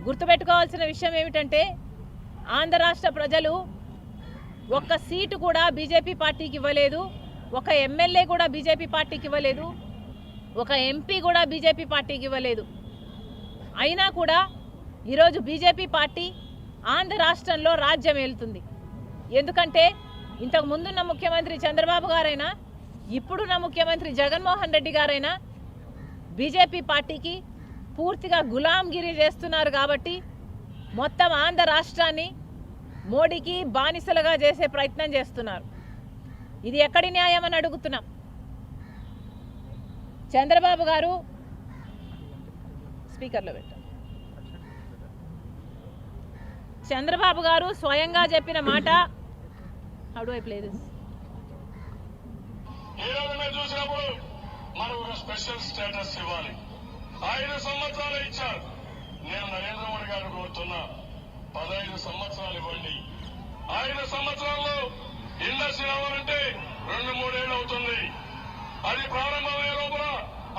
గుర్తుపెట్టుకోవాల్సిన విషయం ఏమిటంటే ఆంధ్ర రాష్ట్ర ప్రజలు ఒక్క సీటు కూడా బీజేపీ పార్టీకి ఇవ్వలేదు, ఒక ఎమ్మెల్యే కూడా బీజేపీ పార్టీకి ఇవ్వలేదు, ఒక ఎంపీ కూడా బీజేపీ పార్టీకి ఇవ్వలేదు. అయినా కూడా ఈరోజు బీజేపీ పార్టీ ఆంధ్ర రాష్ట్రంలో రాజ్యం ఏలుతుంది. ఎందుకంటే ఇంతకు ముందున్న ముఖ్యమంత్రి చంద్రబాబు గారైనా ఇప్పుడున్న ముఖ్యమంత్రి జగన్మోహన్ రెడ్డి గారైనా బీజేపీ పార్టీకి పూర్తిగా గులాంగిరి చేస్తున్నారు. కాబట్టి మొత్తం ఆంధ్ర రాష్ట్రాన్ని మోడీకి బానిసలుగా చేసే ప్రయత్నం చేస్తున్నారు. ఇది ఎక్కడి న్యాయం అని అడుగుతున్నాం. చంద్రబాబు గారు స్పీకర్లో పెట్టారు. చంద్రబాబు గారు స్వయంగా చెప్పిన మాట, how do I play this? చూసినప్పుడు మనం స్పెషల్ స్టేటస్ ఇవ్వాలి. 5 సంవత్సరాలు ఇచ్చారు. నేను నరేంద్ర మోడీ గారు కోరుతున్నా 15 సంవత్సరాలు ఇవ్వండి. 5 సంవత్సరాల్లో ఇండస్ట్రీ అవ్వాలంటే 2-3 ఏళ్ళు అవుతుంది. అది ప్రారంభమయ్యే లోపల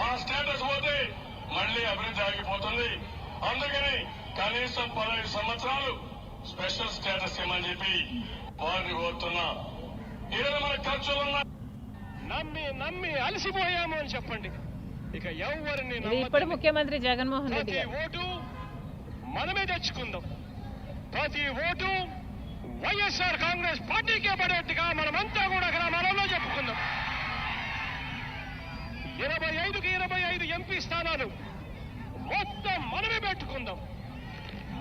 ఆ స్టేటస్ పోతే మళ్లీ అభివృద్ధి ఆగిపోతుంది. అందుకని కనీసం 15 సంవత్సరాలు స్పెషల్ స్టేటస్ ఇవ్వమని చెప్పి వారిని కోరుతున్నా. ఈరోజు మన ఖర్చులున్నా నమ్మి అలసిపోయాము అని చెప్పండి. ఇక ఎవరిని ఇప్పుడు ముఖ్యమంత్రి జగన్మోహన్ రెడ్డి ఓటు మనమే తెచ్చుకుందాం. ప్రతి ఓటు వైఎస్ఆర్ కాంగ్రెస్ పార్టీకే పడేట్టుగా మనమంతా కూడా గ్రామాలలో చెప్పుకుందాం. 25కి 25 ఎంపీ స్థానాలు మొత్తం మనమే పెట్టుకుందాం.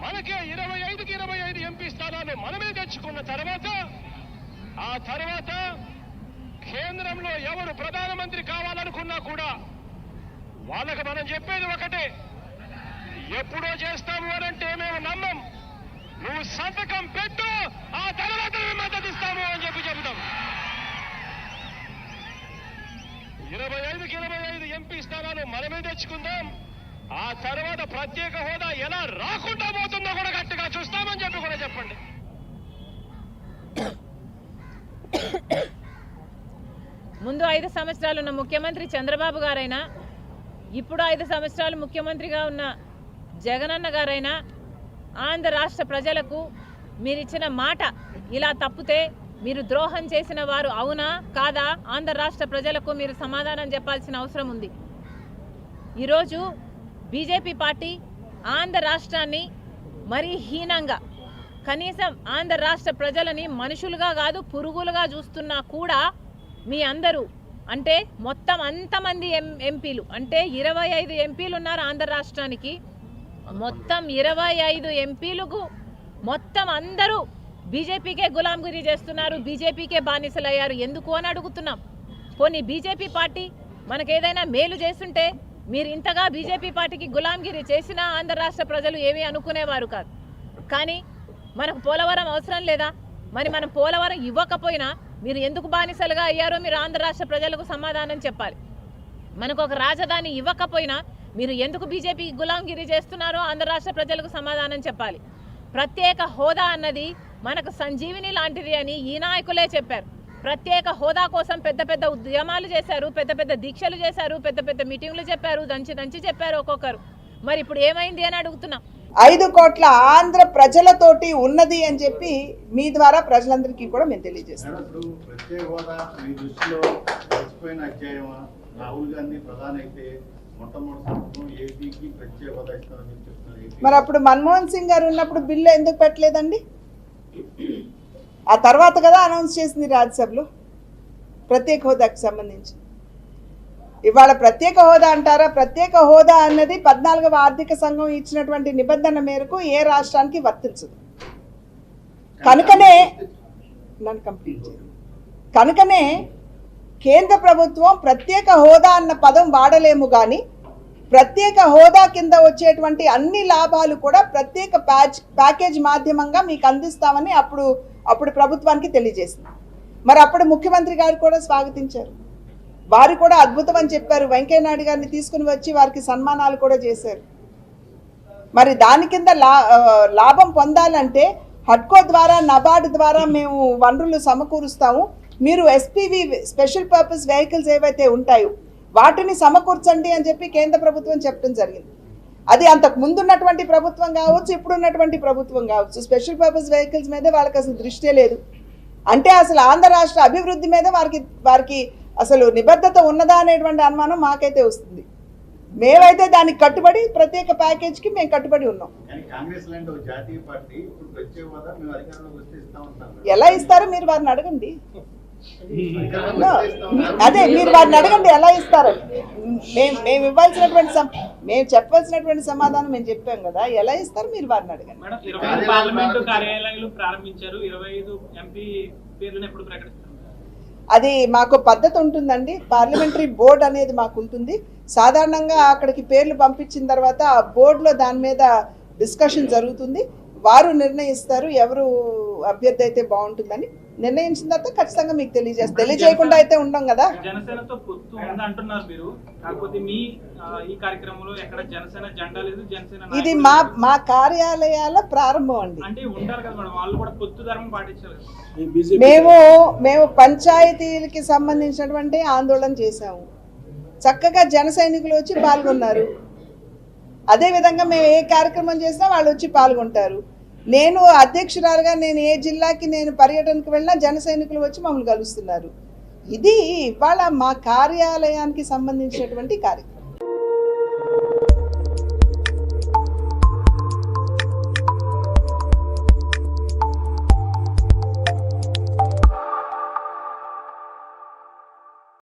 మనకే 25కి 25 ఎంపీ స్థానాలు మనమే తెచ్చుకున్న తర్వాత ఆ తర్వాత కేంద్రంలో ఎవరు ప్రధానమంత్రి కావాలనుకున్నా కూడా వాళ్ళకి మనం చెప్పేది ఒకటే, ఎప్పుడో చేస్తాము అనంటే మేము నమ్మం. నువ్వు సంతకం పెట్టు, ఆ తర్వాత మేము మద్దతు ఇస్తాము అని చెప్పి చెబుతాం. 25కి 25 ఎంపీ స్థానాలు మనమే తెచ్చుకుందాం. ఆ తర్వాత ప్రత్యేక హోదా ఎలా రాకుండా పోతుందో కూడా గట్టిగా చూస్తామని చెప్పి కూడా చెప్పండి. ముందు 5 సంవత్సరాలు ఉన్న ముఖ్యమంత్రి చంద్రబాబు గారైనా ఇప్పుడు 5 సంవత్సరాలు ముఖ్యమంత్రిగా ఉన్న జగనన్న గారైనా ఆంధ్ర రాష్ట్ర ప్రజలకు మీరిచ్చిన మాట ఇలా తప్పితే మీరు ద్రోహం చేసిన వారు అవునా కాదా ఆంధ్ర రాష్ట్ర ప్రజలకు మీరు సమాధానం చెప్పాల్సిన అవసరం ఉంది. ఈరోజు బీజేపీ పార్టీ ఆంధ్ర రాష్ట్రాన్ని మరీ హీనంగా, కనీసం ఆంధ్ర రాష్ట్ర ప్రజలని మనుషులుగా కాదు పురుగులుగా చూస్తున్నా కూడా మీ అందరూ అంటే మొత్తం అంతమంది ఎంపీలు అంటే 25 ఎంపీలు ఉన్నారు ఆంధ్ర రాష్ట్రానికి. మొత్తం 25 ఎంపీలకు మొత్తం అందరూ బీజేపీకే గులాంగిరి చేస్తున్నారు, బీజేపీకే బానిసలయ్యారు. ఎందుకు అని అడుగుతున్నాం. పోనీ బీజేపీ పార్టీ మనకేదైనా మేలు చేస్తుంటే మీరు ఇంతగా బీజేపీ పార్టీకి గులాంగిరి చేసినా ఆంధ్ర రాష్ట్ర ప్రజలు ఏమీ అనుకునేవారు కాదు. కానీ మనకు పోలవరం అవసరం లేదా? మరి మనం పోలవరం ఇవ్వకపోయినా మీరు ఎందుకు బానిసలుగా అయ్యారో మీరు ఆంధ్ర రాష్ట్ర ప్రజలకు సమాధానం చెప్పాలి. మనకు ఒక రాజధాని ఇవ్వకపోయినా మీరు ఎందుకు బీజేపీకి గులాంగిరి చేస్తున్నారో ఆంధ్ర రాష్ట్ర ప్రజలకు సమాధానం చెప్పాలి. ప్రత్యేక హోదా అన్నది మనకు సంజీవిని లాంటిది అని ఈ నాయకులే చెప్పారు. ప్రత్యేక హోదా కోసం పెద్ద పెద్ద ఉద్యమాలు చేశారు, పెద్ద పెద్ద దీక్షలు చేశారు, పెద్ద పెద్ద మీటింగ్లు చెప్పారు, దంచి చెప్పారు ఒక్కొక్కరు. మరి ఇప్పుడు ఏమైంది అని అడుగుతున్నాం. 5 కోట్ల ఆంధ్ర ప్రజలతోటి ఉన్నది అని చెప్పి మీ ద్వారా ప్రజలందరికీ కూడా మేము తెలియజేస్తాం. మరి అప్పుడు మన్మోహన్ సింగ్ గారు ఉన్నప్పుడు బిల్లు ఎందుకు పెట్టలేదండి? ఆ తర్వాత కదా అనౌన్స్ చేసింది రాజ్యసభలో ప్రత్యేక హోదాకు సంబంధించి. ఇవాళ ప్రత్యేక హోదా అంటారా? ప్రత్యేక హోదా అన్నది 14వ ఆర్థిక సంఘం ఇచ్చినటువంటి నిబంధన మేరకు ఏ రాష్ట్రానికి వర్తించదు. కనుకనే కేంద్ర ప్రభుత్వం ప్రత్యేక హోదా అన్న పదం వాడలేము, కానీ ప్రత్యేక హోదా కింద వచ్చేటువంటి అన్ని లాభాలు కూడా ప్రత్యేక ప్యాకేజ్ మాధ్యమంగా మీకు అందిస్తామని అప్పుడు ప్రభుత్వానికి తెలియజేసింది. మరి అప్పుడు ముఖ్యమంత్రి గారు కూడా స్వాగతించారు, వారు కూడా అద్భుతం అని చెప్పారు. వెంకయ్యనాయుడు గారిని తీసుకుని వచ్చి వారికి సన్మానాలు కూడా చేశారు. మరి దాని కింద లాభం పొందాలంటే హడ్కో ద్వారా నబార్డు ద్వారా మేము వనరులు సమకూరుస్తాము, మీరు ఎస్పీవి స్పెషల్ పర్పస్ వెహికల్స్ ఏవైతే ఉంటాయో వాటిని సమకూర్చండి అని చెప్పి కేంద్ర ప్రభుత్వం చెప్పడం జరిగింది. అది అంతకు ముందు ఉన్నటువంటి ప్రభుత్వం కావచ్చు, ఇప్పుడు ఉన్నటువంటి ప్రభుత్వం కావచ్చు, స్పెషల్ పర్పస్ వెహికల్స్ మీద వాళ్ళకి అసలు దృష్టే లేదు. అంటే అసలు ఆంధ్ర రాష్ట్ర అభివృద్ధి మీద వారికి అసలు నిబద్ధత ఉన్నదా అనేటువంటి అనుమానం మాకైతే వస్తుంది. మేమైతే దానికి కట్టుబడి ప్రత్యేక ప్యాకేజ్కి మేము కట్టుబడి ఉన్నాం. ఎలా ఇస్తారో మీరు వారిని అడగండి. అదే మీరు వారిని అడగండి ఎలా ఇస్తారని. మేము ఇవ్వాల్సినటువంటి మేము చెప్పాల్సినటువంటి సమాధానం మేము చెప్పాం కదా, ఎలా ఇస్తారు మీరు వారిని అడగండి. అది మాకు పద్ధతి ఉంటుందండి. పార్లమెంటరీ బోర్డు అనేది మాకు ఉంటుంది. సాధారణంగా అక్కడికి పేర్లు పంపించిన తర్వాత ఆ బోర్డులో దాని మీద డిస్కషన్ జరుగుతుంది. వారు నిర్ణయిస్తారు ఎవరు అభ్యర్థి అయితే బాగుంటుందని. నిర్ణయించిన తర్వాత ఖచ్చితంగా మీకు తెలియజేయకుండా అయితే ఉండం కదా. జనసేనతో పొత్తు ఉందంటున్నారు మీరు, కాకపోతే మీ ఈ కార్యక్రమంలో ఎక్కడ జనసేన జెండా లేదు, జనసేన ఇది మా కార్యాలయాల ప్రారంభం అండి. అంటే ఉంటారు కదా మేడం, వాళ్ళు కూడా పొత్తు ధర్మం పాటించాలి. మేము పంచాయతీలకి సంబంధించినటువంటి ఆందోళన చేశాము. చక్కగా జన సైనికులు వచ్చి పాల్గొన్నారు. అదేవిధంగా మేము ఏ కార్యక్రమం చేసినా వాళ్ళు వచ్చి పాల్గొంటారు. నేను అధ్యక్షురాలుగా నేను ఏ జిల్లాకి నేను పర్యటనకు వెళ్ళినా జన సైనికులు వచ్చి మమ్మల్ని కలుస్తున్నారు. ఇది ఇవాళ మా కార్యాలయానికి సంబంధించినటువంటి కార్యక్రమం.